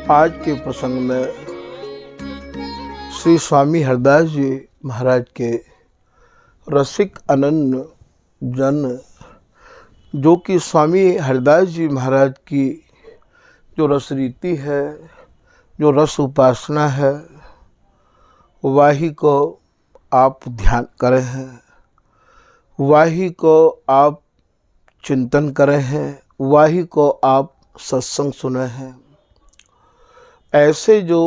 आज के प्रसंग में श्री स्वामी हरदास जी महाराज के रसिक अनन्य जन, जो कि स्वामी हरदास जी महाराज की जो रस रीति है, जो रस उपासना है, वही को आप ध्यान करें हैं, वही को आप चिंतन करें हैं, वही को आप सत्संग सुने हैं। ऐसे जो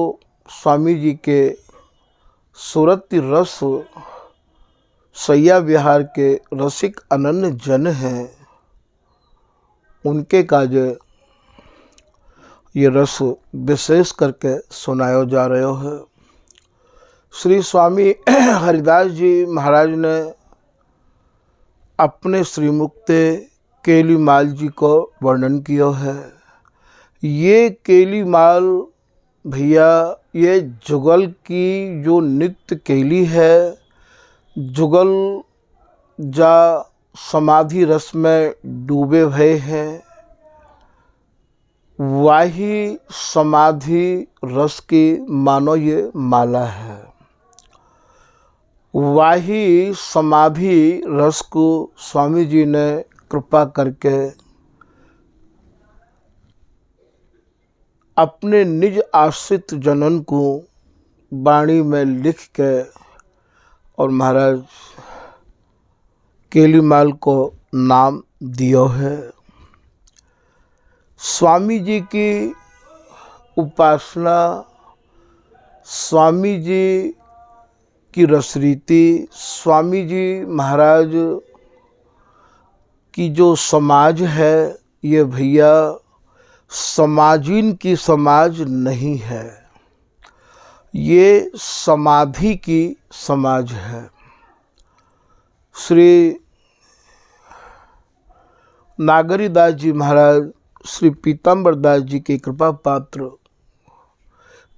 स्वामी जी के सुरति रस सैया विहार के रसिक अनन्य जन हैं, उनके काज ये रस विशेष करके सुनाया जा रहे है। श्री स्वामी हरिदास जी महाराज ने अपने श्रीमुक्ते केलीमाल जी को वर्णन किया है। ये केलीमाल भैया, ये जुगल की जो नित्य केली है, जुगल जा समाधि रस में डूबे भये हैं, वही समाधि रस की मानो ये माला है। वही समाधि रस को स्वामी जी ने कृपा करके अपने निज आश्रित जनन को वाणी में लिख के और महाराज केलीमाल को नाम दिया है। स्वामी जी की उपासना, स्वामी जी की रसरीति, स्वामी जी महाराज की जो समाज है, ये भैया समाजीन की समाज नहीं है, ये समाधि की समाज है। श्री नागरीदास जी महाराज, श्री पीताम्बर दास जी के कृपा पात्र,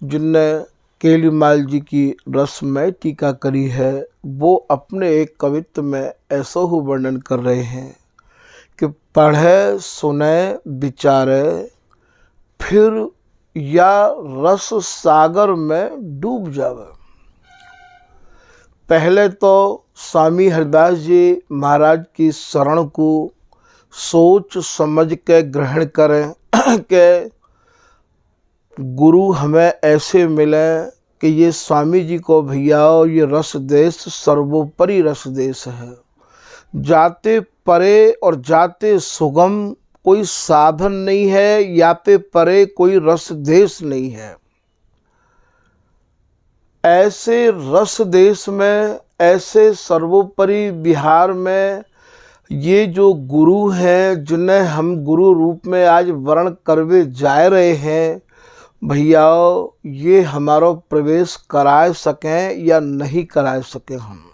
जिनने केलीमाल जी की रस में टीका करी है, वो अपने एक कवित्व में ऐसा ही वर्णन कर रहे हैं कि पढ़े सुने विचारे फिर या रस सागर में डूब जावे। पहले तो स्वामी हरदास जी महाराज की शरण को सोच समझ के ग्रहण करें कि गुरु हमें ऐसे मिले कि ये स्वामी जी को भैया ये रस देश सर्वोपरि रस देश है। जाते परे और जाते सुगम कोई साधन नहीं है, याते परे कोई रस देश नहीं है। ऐसे रस देश में, ऐसे सर्वोपरि बिहार में ये जो गुरु हैं, जिन्हें हम गुरु रूप में आज वर्ण करवे जा रहे हैं, भैया ये हमारा प्रवेश कराए सकें या नहीं कराए सकें हम,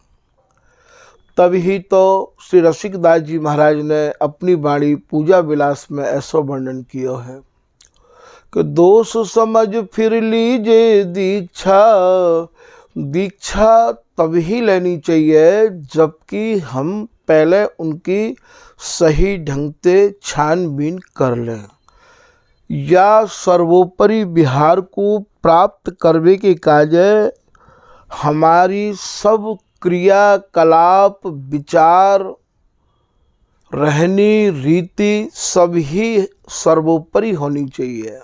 तभी तो श्री रसिकदास जी महाराज ने अपनी वाणी पूजा विलास में ऐसा वर्णन किया है कि दोष समझ फिर लीजिए दीक्षा, दीक्षा तभी लेनी चाहिए जबकि हम पहले उनकी सही ढंग से छानबीन कर लें, या सर्वोपरि बिहार को प्राप्त करने के काज हमारी सब क्रियाकलाप, विचार, रहनी रीति सब ही सर्वोपरि होनी चाहिए।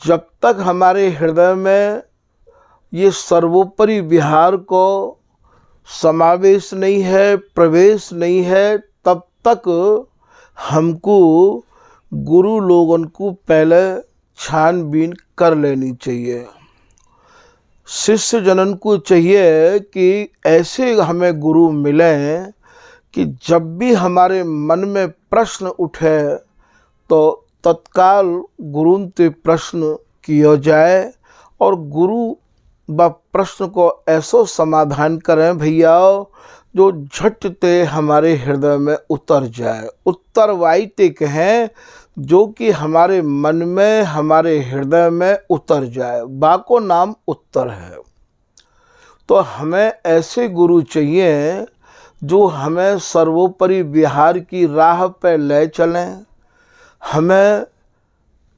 जब तक हमारे हृदय में ये सर्वोपरि विहार को समावेश नहीं है, प्रवेश नहीं है, तब तक हमको गुरु लोगों को पहले छानबीन कर लेनी चाहिए। शिष्य जनन को चाहिए कि ऐसे हमें गुरु मिलें कि जब भी हमारे मन में प्रश्न उठे तो तत्काल गुरु से प्रश्न किया जाए और गुरु व प्रश्न को ऐसा समाधान करें भैया जो झटते हमारे हृदय में उतर जाए। उत्तरवाई ते कहें जो कि हमारे मन में, हमारे हृदय में उतर जाए, बाको नाम उत्तर है। तो हमें ऐसे गुरु चाहिए जो हमें सर्वोपरि विहार की राह पर ले चलें, हमें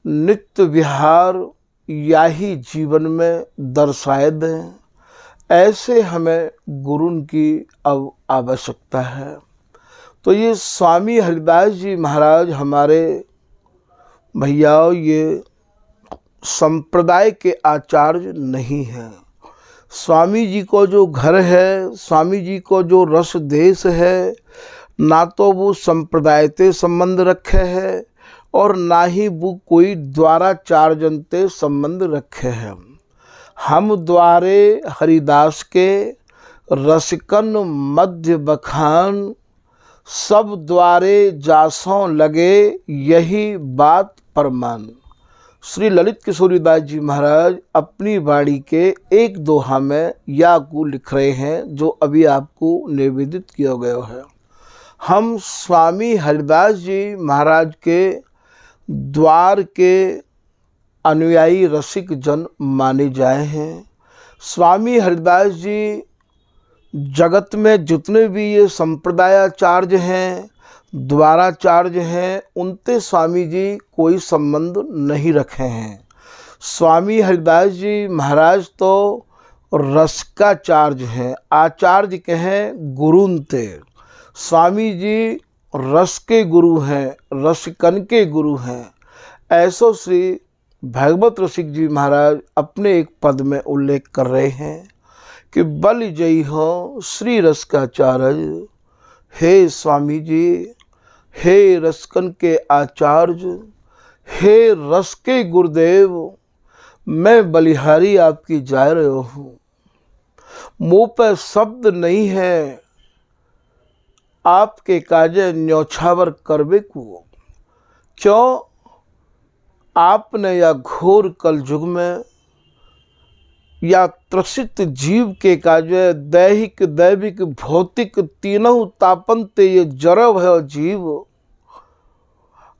नित्य विहार या ही जीवन में दर्शाए दें, ऐसे हमें गुरु की अब आवश्यकता है। तो ये स्वामी हरिदास जी महाराज हमारे भैया ये संप्रदाय के आचार्य नहीं हैं। स्वामी जी को जो घर है, स्वामी जी को जो रस देश है, ना तो वो संप्रदाय से संबंध रखे है और ना ही वो कोई द्वाराचार्य से संबंध रखे हैं। हम द्वारे हरिदास के रसिकन मध्य बखान, सब द्वारे जासों लगे यही बात प्रमाण। श्री ललित किशोरीदास जी महाराज अपनी वाणी के एक दोहा में या को लिख रहे हैं, जो अभी आपको निवेदित किया गया है। हम स्वामी हरिदास जी महाराज के द्वार के अनुयायी रसिक जन माने जाए हैं। स्वामी हरिदास जी जगत में जितने भी ये संप्रदायाचार्य हैं, द्वाराचार्य हैं, उनसे स्वामी जी कोई संबंध नहीं रखे हैं। स्वामी हरिदास जी महाराज तो रसिकाचार्य हैं, आचार्य कहें गुरुनते। स्वामी जी रस के गुरु हैं, रसिकन के गुरु हैं। ऐसो श्री भागवत रसिक जी महाराज अपने एक पद में उल्लेख कर रहे हैं कि बल जय हो श्री रसिकाचार्य। हे स्वामी जी, हे रसकन के आचार्य, हे रस के गुरुदेव, मैं बलिहारी आपकी जा रहा हूँ। मुँह पर शब्द नहीं है, आपके काजे न्यौछावर करबे को। क्यों? आपने या घोर कलयुग में या त्रसित जीव के काजे दैहिक दैविक भौतिक तीनों तापन ते ये जरव है जीव,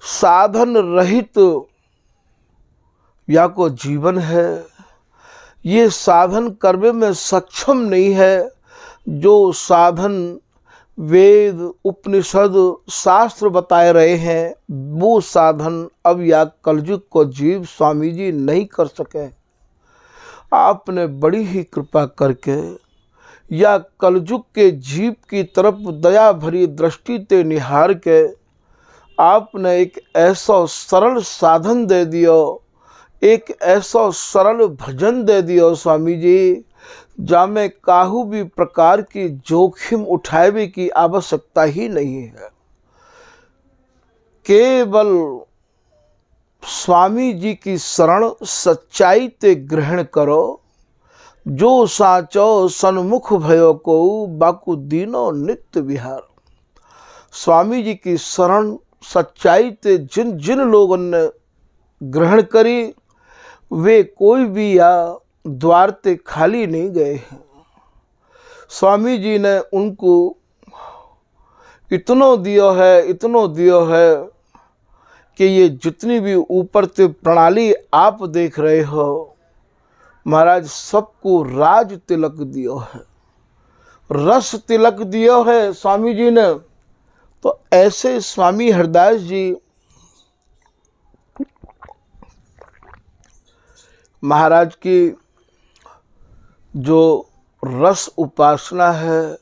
साधन रहित या को जीवन है। ये साधन करने में सक्षम नहीं है। जो साधन वेद उपनिषद शास्त्र बताए रहे हैं, वो साधन अब या कलयुग को जीव स्वामी जी नहीं कर सके। आपने बड़ी ही कृपा करके या कलयुग के जीव की तरफ दया भरी दृष्टि ते निहार के आपने एक ऐसा सरल साधन दे दियो, एक ऐसा सरल भजन दे दियो स्वामी जी, जामे काहू भी प्रकार की जोखिम उठावे की आवश्यकता ही नहीं है। केवल स्वामी जी की शरण सच्चाई ते ग्रहण करो। जो साचो सन्मुख भयो को बाकु दीनो नित्य विहार। स्वामी जी की शरण सच्चाई ते जिन जिन लोगों ने ग्रहण करी, वे कोई भी या द्वार ते खाली नहीं गए हैं। स्वामी जी ने उनको इतनो दियो है, इतनो दियो है कि ये जितनी भी ऊपर से प्रणाली आप देख रहे हो, महाराज सबको राज तिलक दियो है, रस तिलक दियो है स्वामी जी ने। तो ऐसे स्वामी हरिदास जी महाराज की जो रस उपासना है,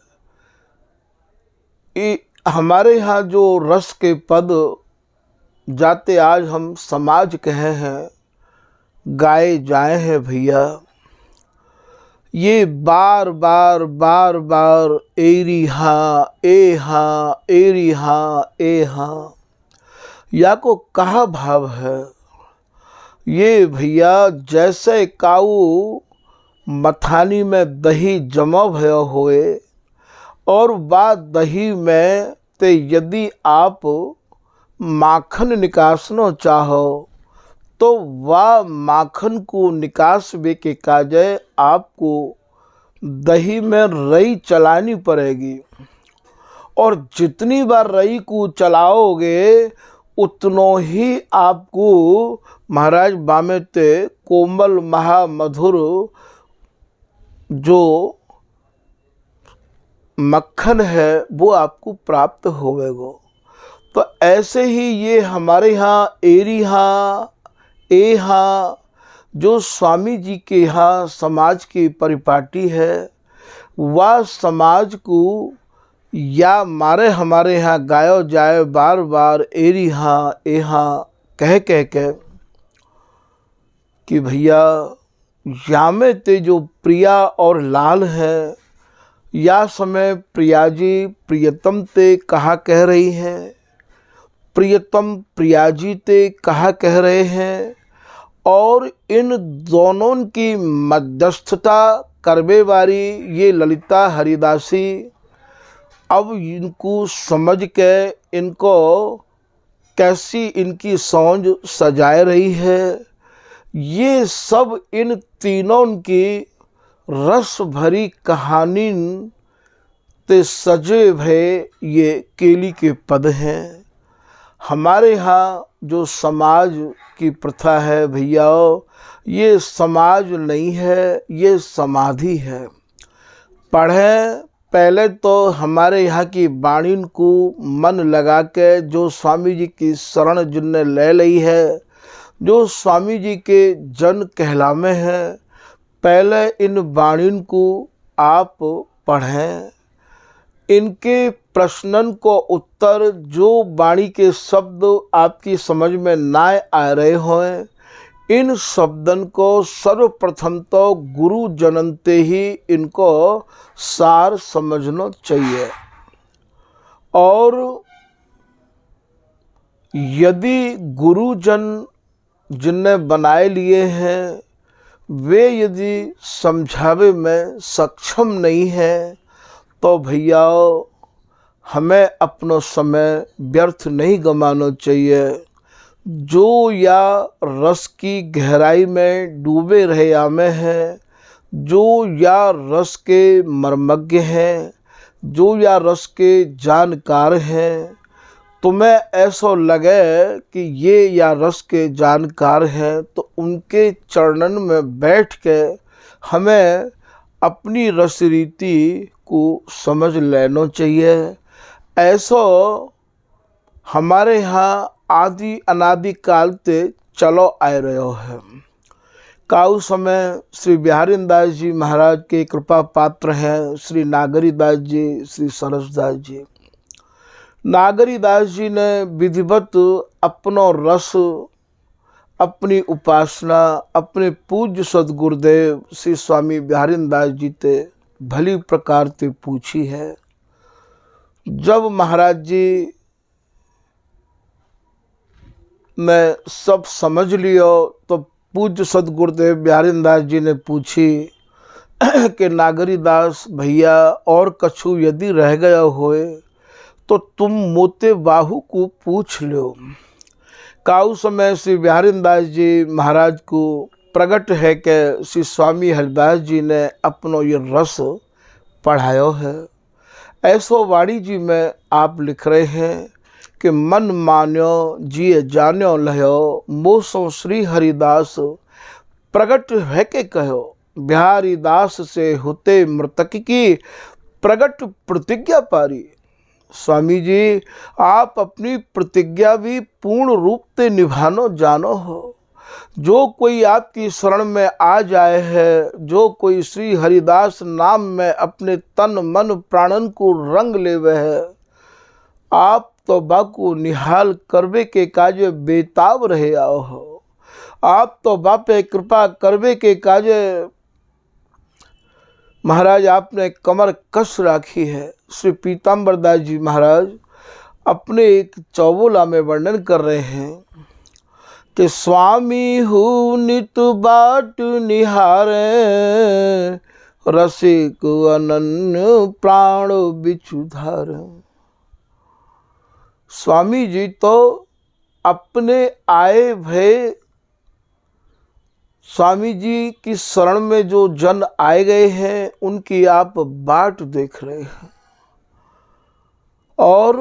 हमारे यहाँ जो रस के पद जाते आज हम समाज कहे हैं, गाए जाए हैं भैया, ये बार बार बार बार एरी हाँ ए हाँ, एरी हाँ ए हाँ, या को कहा भाव है। ये भैया जैसे काऊ मथानी में दही जमा भयो होए और बा दही में ते यदि आप माखन निकासनो चाहो तो वह माखन को निकास वे के काजे आपको दही में रई चलानी पड़ेगी, और जितनी बार रई को चलाओगे उतनो ही आपको महाराज बामेते कोमल महामधुर जो मक्खन है वो आपको प्राप्त होवेगो। तो ऐसे ही ये हमारे यहाँ एरी हाँ यहाँ जो स्वामी जी के यहाँ समाज की परिपाटी है, वह समाज को या मारे हमारे यहाँ गायो जाए बार बार एरी हाँ यहाँ कह कह के कि भैया यामे ते जो प्रिया और लाल है, या समय प्रिया जी प्रियतम ते कहा कह रही हैं, प्रियतम प्रिया जी ते कहा कह रहे हैं, और इन दोनों की मध्यस्थता करवे वाली ये ललिता हरिदासी अब इनको समझ के इनको कैसी इनकी सौंज सजाए रही है। ये सब इन तीनों की रस भरी कहानी ते सजे भये ये केली के पद हैं। हमारे यहाँ जो समाज की प्रथा है भैया, ये समाज नहीं है, ये समाधि है। पढ़ें पहले तो हमारे यहाँ की वाणी को मन लगा के, जो स्वामी जी की शरण जिनने ले ली है, जो स्वामी जी के जन कहलामे हैं, पहले इन वाणी को आप पढ़ें। इनके प्रश्नन को उत्तर, जो वाणी के शब्द आपकी समझ में ना आ रहे हों, इन शब्दन को सर्वप्रथम तो गुरु जननते ही इनको सार समझना चाहिए। और यदि गुरुजन जिनने बनाए लिए हैं, वे यदि समझावे में सक्षम नहीं है, तो भैया हमें अपना समय व्यर्थ नहीं गंवाना चाहिए। जो या रस की गहराई में डूबे रहे आमे हैं, जो या रस के मर्मज्ञ हैं, जो या रस के जानकार हैं, तुम्हें ऐसा लगे कि ये या रस के जानकार हैं, तो उनके चरणन में बैठ के हमें अपनी रस रीति को समझ लेना चाहिए। ऐसा हमारे यहाँ आदि अनादि काल से चलो आ रहे है। काउ समय श्री बिहारी दास जी महाराज के कृपा पात्र हैं श्री नागरी दास जी, श्री सरसदास जी। नागरी दास जी ने विधिवत अपनो रस, अपनी उपासना अपने पूज्य सदगुरुदेव श्री स्वामी बिहारी दास जी ते भली प्रकार से पूछी है। जब महाराज जी ने सब समझ लियो, तो पूज्य सदगुरुदेव बिहारी दास जी ने पूछी कि नागरी दास भैया, और कछु यदि रह गया होए तो तुम मोते बाहु को पूछ लो। काउ समय श्री बिहारी दास जी महाराज को प्रकट है कि श्री स्वामी हरिदास जी ने अपनो ये रस पढ़ायो है। ऐसो वाणी जी में आप लिख रहे हैं कि मन मान्यो जिए जान्यो लहो, मोसो श्री हरिदास प्रगट है के कहो, बिहारी दास से होते मृतक की प्रगट प्रतिज्ञा पारी। स्वामी जी, आप अपनी प्रतिज्ञा भी पूर्ण रूप से निभानो जानो हो। जो कोई आपकी शरण में आ जाए है, जो कोई श्री हरिदास नाम में अपने तन मन प्राणन को रंग लेवे है, आप तो बाकू निहाल करवे के काजे बेताब रहे आओ हो। आप तो बापे कृपा करवे के काजे महाराज आपने कमर कस राखी है। श्री पीताम्बर दास जी महाराज अपने एक चौबोला में वर्णन कर रहे हैं कि स्वामी हूँ नित बाट निहारे, रसिक अनन्य प्राण बिछुधार। स्वामी जी तो अपने आए भय स्वामी जी की शरण में जो जन आए गए हैं, उनकी आप बाट देख रहे हैं, और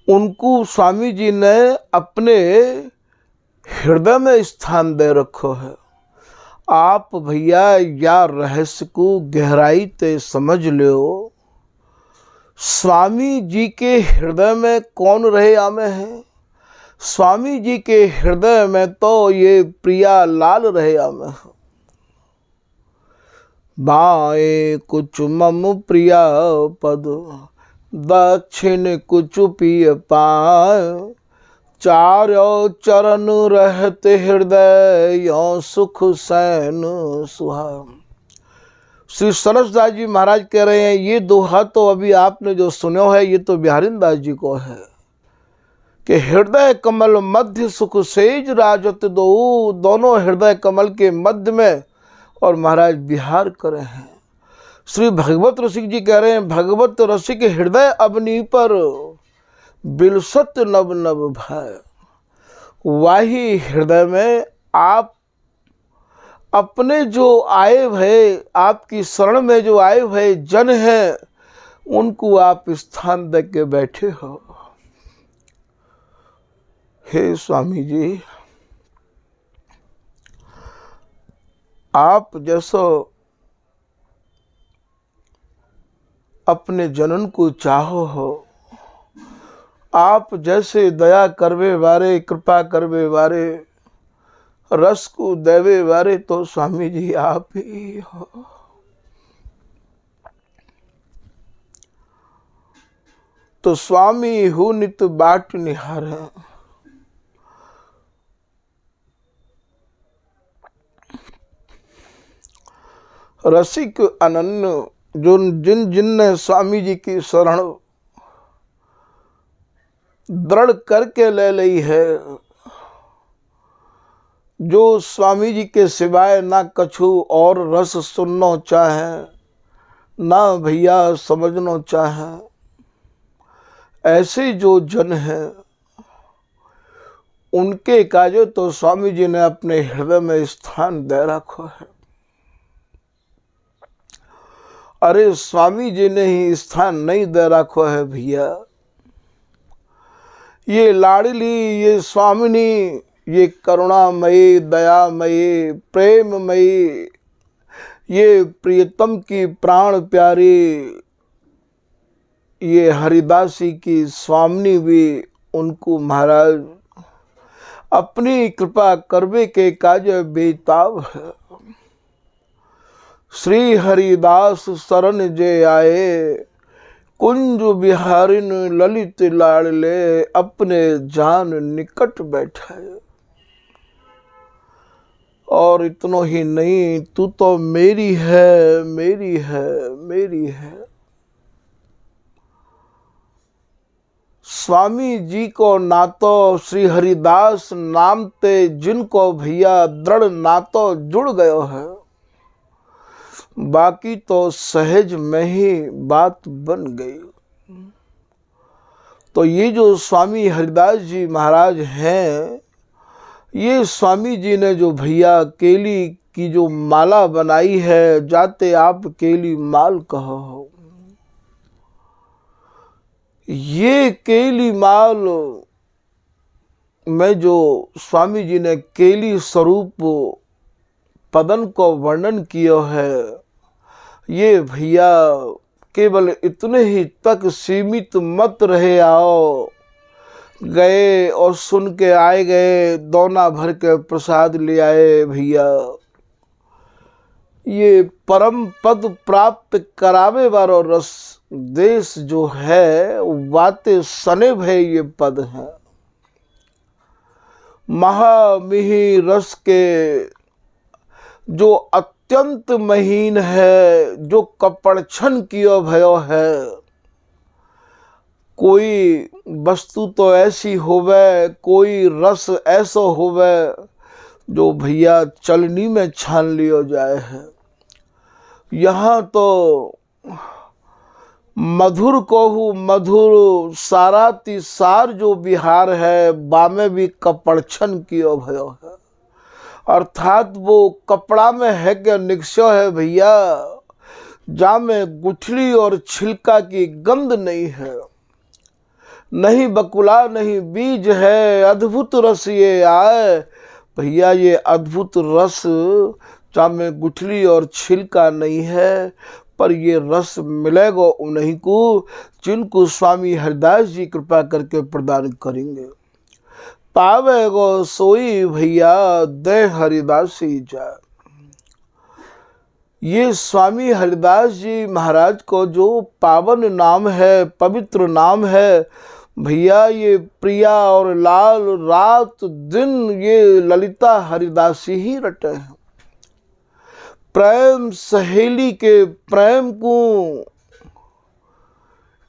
उनको स्वामी जी ने अपने हृदय में स्थान दे रखो है। आप भैया या रहस्य को गहराई ते समझ लो। स्वामी जी के हृदय में कौन रहे आमे हैं? स्वामी जी के हृदय में तो ये प्रिया लाल रहे में। बाएं कुछ मम प्रिया पद, दक्षिण कुछ पिय पाए, चारों चरण रहते हृदय यो सुख सैन सुहाव। श्री सरसदास जी महाराज कह रहे हैं ये दोहा तो अभी आपने जो सुनो है ये तो बिहारीदास जी को है कि हृदय कमल मध्य सुख सेज राजत दो, दोनों हृदय कमल के मध्य में और महाराज विहार करे हैं। श्री भगवत रसिक जी कह रहे हैं भगवत रसिक हृदय अबनी पर, बिलसत नव नव भय। वही हृदय में आप अपने जो आए भय, आपकी शरण में जो आए भय जन हैं उनको आप स्थान दे के बैठे हो। हे स्वामी जी, आप जैसो अपने जनन को चाहो हो, आप जैसे दया करवे वारे, कृपा करवे वारे, रस को देवे वारे तो स्वामी जी आप ही हो। तो स्वामी हूँ नित बाट निहार, रसिक अनन्य जो जिन ने स्वामी जी की शरण दृढ़ करके ले ली है, जो स्वामी जी के सिवाय ना कछु और रस सुनना चाहे, ना भैया समझना चाहे, ऐसे जो जन हैं उनके काजो तो स्वामी जी ने अपने हृदय में स्थान दे रखा है। अरे स्वामी जी ने ही स्थान नहीं दे रखा है भैया। ये लाडली, ये स्वामिनी, ये करुणामयी, दयामयी, प्रेममयी, ये प्रियतम की प्राण प्यारी, ये हरिदासी की स्वामिनी भी उनको महाराज अपनी कृपा करवे के काज बेताब है। श्री हरिदास शरण जे आए, कुंज बिहारिन ललित लाडले, अपने जान निकट बैठाए। और इतनो ही नहीं, तू तो मेरी है, मेरी है, मेरी है। स्वामी जी को नातो श्री हरिदास नाम ते जिनको भैया दृढ़ नातो जुड़ गयो है, बाकी तो सहज में ही बात बन गई। तो ये जो स्वामी हरिदास जी महाराज हैं, ये स्वामी जी ने जो भैया केली की जो माला बनाई है, जाते आप केली माल कहो। ये केली माल में जो स्वामी जी ने केली स्वरूप पदन को वर्णन किया है, ये भैया केवल इतने ही तक सीमित मत रहे आओ, गए और सुन के आए गए, दोना भर के प्रसाद ले आए भैया। ये परम पद प्राप्त करावे वालो रस देश जो है, वाते सनेब है ये पद है। महामिही रस के जो अत्यंत महीन है, जो कपड़छन कियो भयो है, कोई वस्तु तो ऐसी होवे, कोई रस ऐसा होवे जो भैया चलनी में छान लियो जाए है। यहाँ तो मधुर कोहू मधुर, साराती सार जो बिहार है, बामे भी कपड़छन कियो भयो है। अर्थात वो कपड़ा में है क्या निक्ष्य है भैया, जा में गुठली और छिलका की गंध नहीं है, नहीं बकुला नहीं बीज है, अद्भुत रस ये आए भैया। ये अद्भुत रस जा में गुठली और छिलका नहीं है, पर ये रस मिलेगा उन्हीं को जिनको स्वामी हरिदास जी कृपा करके प्रदान करेंगे। पावे गो सोई भैया दे हरिदासी जान। ये स्वामी हरिदास जी महाराज को जो पावन नाम है, पवित्र नाम है भैया, ये प्रिया और लाल रात दिन ये ललिता हरिदासी ही रटे हैं। प्रेम सहेली के प्रेम को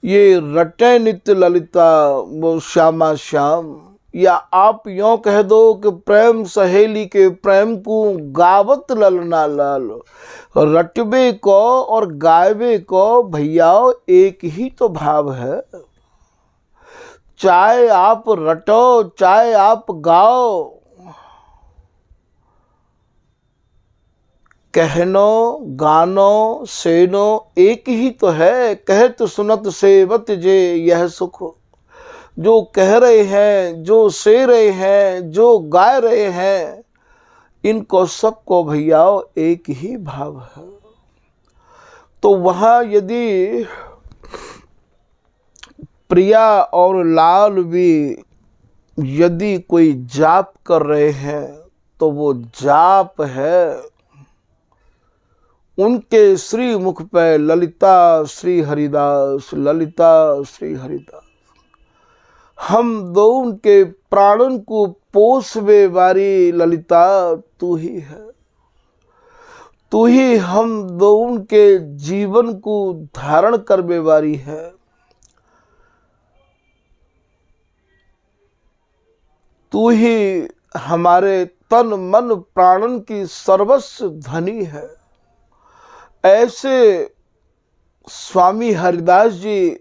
ये रटे नित्य ललिता वो श्यामा श्याम। या आप यों कह दो कि प्रेम सहेली के प्रेम को गावत ललना लाल। रटबे को और गायबे को भैया एक ही तो भाव है। चाहे आप रटो चाहे आप गाओ, कहनो गानो सेनो एक ही तो है। कहत सुनत सेवत जे यह सुख। जो कह रहे हैं, जो से रहे हैं, जो गा रहे हैं, इनको सबको भैया एक ही भाव है। तो वहाँ यदि प्रिया और लाल भी यदि कोई जाप कर रहे हैं तो वो जाप है उनके श्री मुख पे ललिता श्री हरिदास, ललिता श्री हरिदास। हम दो उनके प्राणन को पोसवे वारी ललिता तू ही है। तू ही हम दो उनके जीवन को धारण करवे वारी है। तू ही हमारे तन मन प्राणन की सर्वस्व धनी है। ऐसे स्वामी हरिदास जी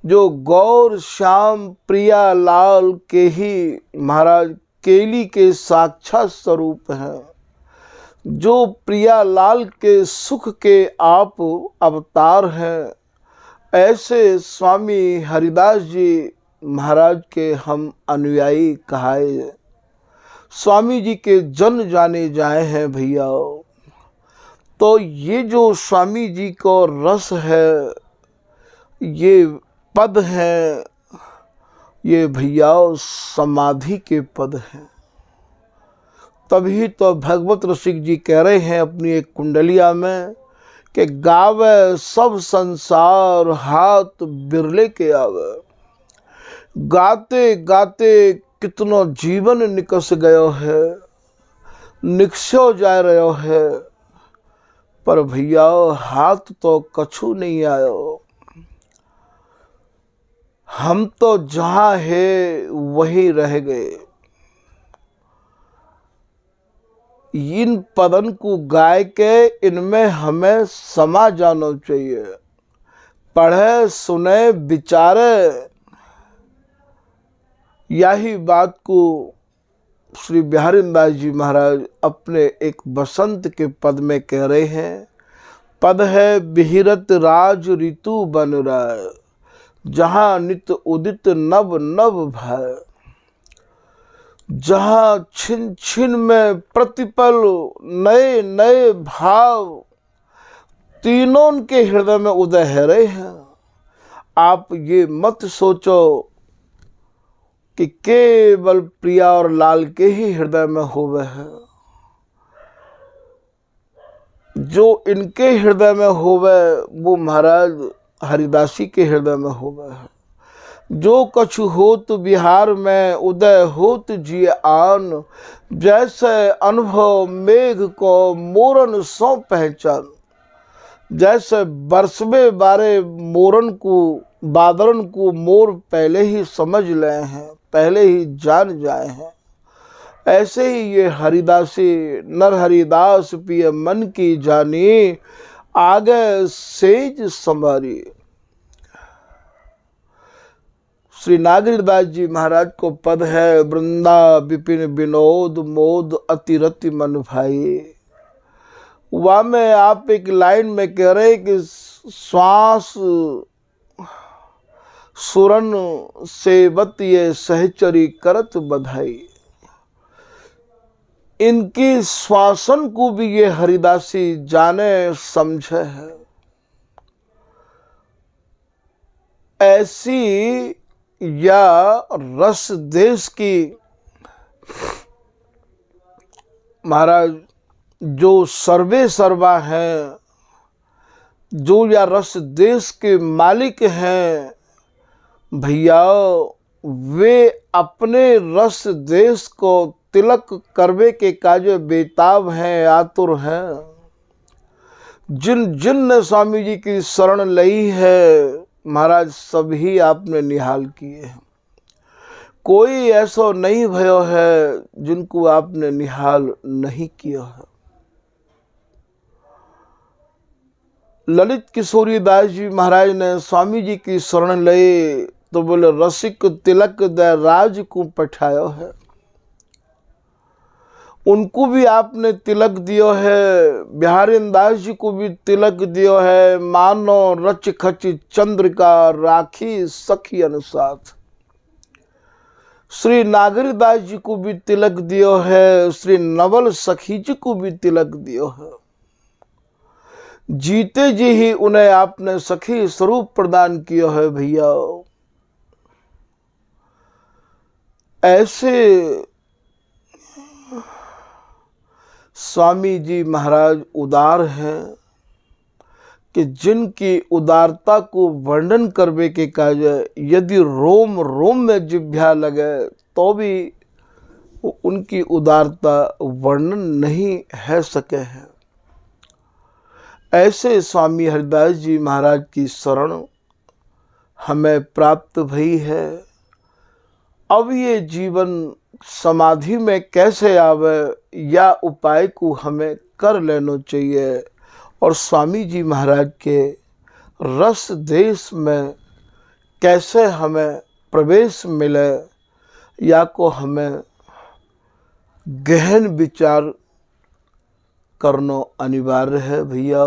जो गौर श्याम प्रिया लाल के ही महाराज केली के साक्षात स्वरूप हैं, जो प्रिया लाल के सुख के आप अवतार हैं, ऐसे स्वामी हरिदास जी महाराज के हम अनुयायी कहाए, स्वामी जी के जन जाने जाए हैं भैया। तो ये जो स्वामी जी को रस है, ये पद हैं, ये भैया समाधि के पद हैं। तभी तो भगवत रसिक जी कह रहे हैं अपनी एक कुंडलिया में कि गावे सब संसार हाथ बिरले के आवे। गाते गाते कितनो जीवन निकस गयो है, निकसो जा रहो है, पर भैया हाथ तो कछु नहीं आयो। हम तो जहाँ है वहीं रह गए। इन पदन को गाय के इनमें हमें समा जाना चाहिए। पढ़े सुने विचारे, यही बात को श्री बिहारी दास जी महाराज अपने एक बसंत के पद में कह रहे हैं। पद है बिहिरत राज ऋतु बन रहा, जहाँ नित उदित नव नव भय। जहाँ छिन छिन में प्रतिपल नए नए भाव तीनों उनके हृदय में उदय है रहे हैं। आप ये मत सोचो कि केवल प्रिया और लाल के ही हृदय में होवे है। जो इनके हृदय में होवे वो महाराज हरिदासी के हृदय में होवे है। जो कछु होत बिहार में उदय होत जिय आन, जैसे अनुभव मेघ को मोरन सो पहचान। जैसे बरसबे बारे मोरन को बादरन को मोर पहले ही समझ ले हैं, पहले ही जान जाए हैं, ऐसे ही ये हरिदासी नर हरिदास पिय मन की जानी, आगे सेज संभारी। श्री नागरीदास जी महाराज को पद है वृंदा विपिन विनोद मोद अतिरति मन भाई। वहाँ में आप एक लाइन में कह रहे कि श्वास सुरन सेवत ये सहचरी करत बधाई। इनकी श्वासन को भी ये हरिदासी जाने समझे है। ऐसी या रस देश की महाराज जो सर्वे सर्वा हैं, जो या रस देश के मालिक हैं भैया, वे अपने रस देश को तिलक करवे के काजे बेताब हैं, आतुर हैं। जिन जिन ने स्वामी जी की शरण लई है महाराज, सभी आपने निहाल किए हैं। कोई ऐसा नहीं भयो है जिनको आपने निहाल नहीं किया है। ललित किशोरी दास जी महाराज ने स्वामी जी की शरण लए तो बोले रसिक तिलक दे राज को पठायो है। उनको भी आपने तिलक दियो है, बिहारी दास जी को भी तिलक दियो है। मानो रच खच चंद्र का राखी सखी अनुसाथ। श्री नागरी दास जी को भी तिलक दियो है, श्री नवल सखी जी को भी तिलक दियो है। जीते जी ही उन्हें आपने सखी स्वरूप प्रदान किया है भैया। ऐसे स्वामी जी महाराज उदार हैं कि जिनकी उदारता को वर्णन करवे के काज यदि रोम रोम में जिभ्या लगे तो भी उनकी उदारता वर्णन नहीं है सके हैं। ऐसे स्वामी हरिदास जी महाराज की शरण हमें प्राप्त भई है। अब ये जीवन समाधि में कैसे आवे या उपाय को हमें कर लेना चाहिए, और स्वामी जी महाराज के रस देश में कैसे हमें प्रवेश मिले या को हमें गहन विचार करना अनिवार्य है भैया।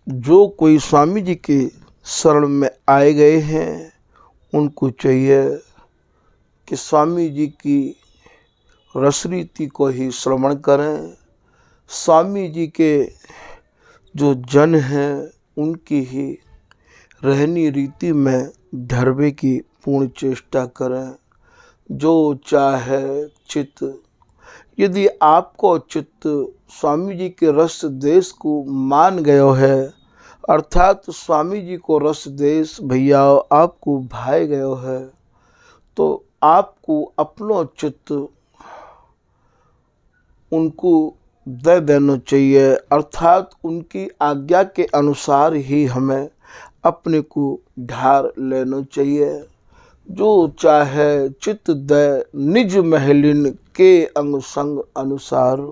जो कोई स्वामी जी के शरण में आए गए हैं उनको चाहिए कि स्वामी जी की रसरीति को ही श्रवण करें। स्वामी जी के जो जन हैं उनकी ही रहनी रीति में ढरवे की पूर्ण चेष्टा करें। जो चाहे चित्त, यदि आपको चित्त स्वामी जी के रस देश को मान गयो है, अर्थात स्वामी जी को रस देश भैया आपको भाई गयो है, तो आपको अपनो चित्त उनको दे देना चाहिए। अर्थात उनकी आज्ञा के अनुसार ही हमें अपने को ढार लेना चाहिए। जो चाहे चित्त दे निज महलिन के अंग संग अनुसार।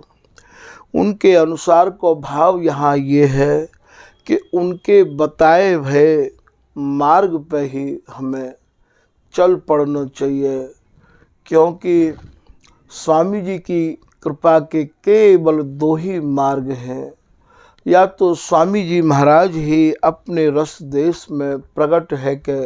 उनके अनुसार को भाव यहाँ ये है कि उनके बताए भय मार्ग पे ही हमें चल पड़ना चाहिए, क्योंकि स्वामी जी की कृपा के केवल दो ही मार्ग हैं। या तो स्वामी जी महाराज ही अपने रस देश में प्रकट है कि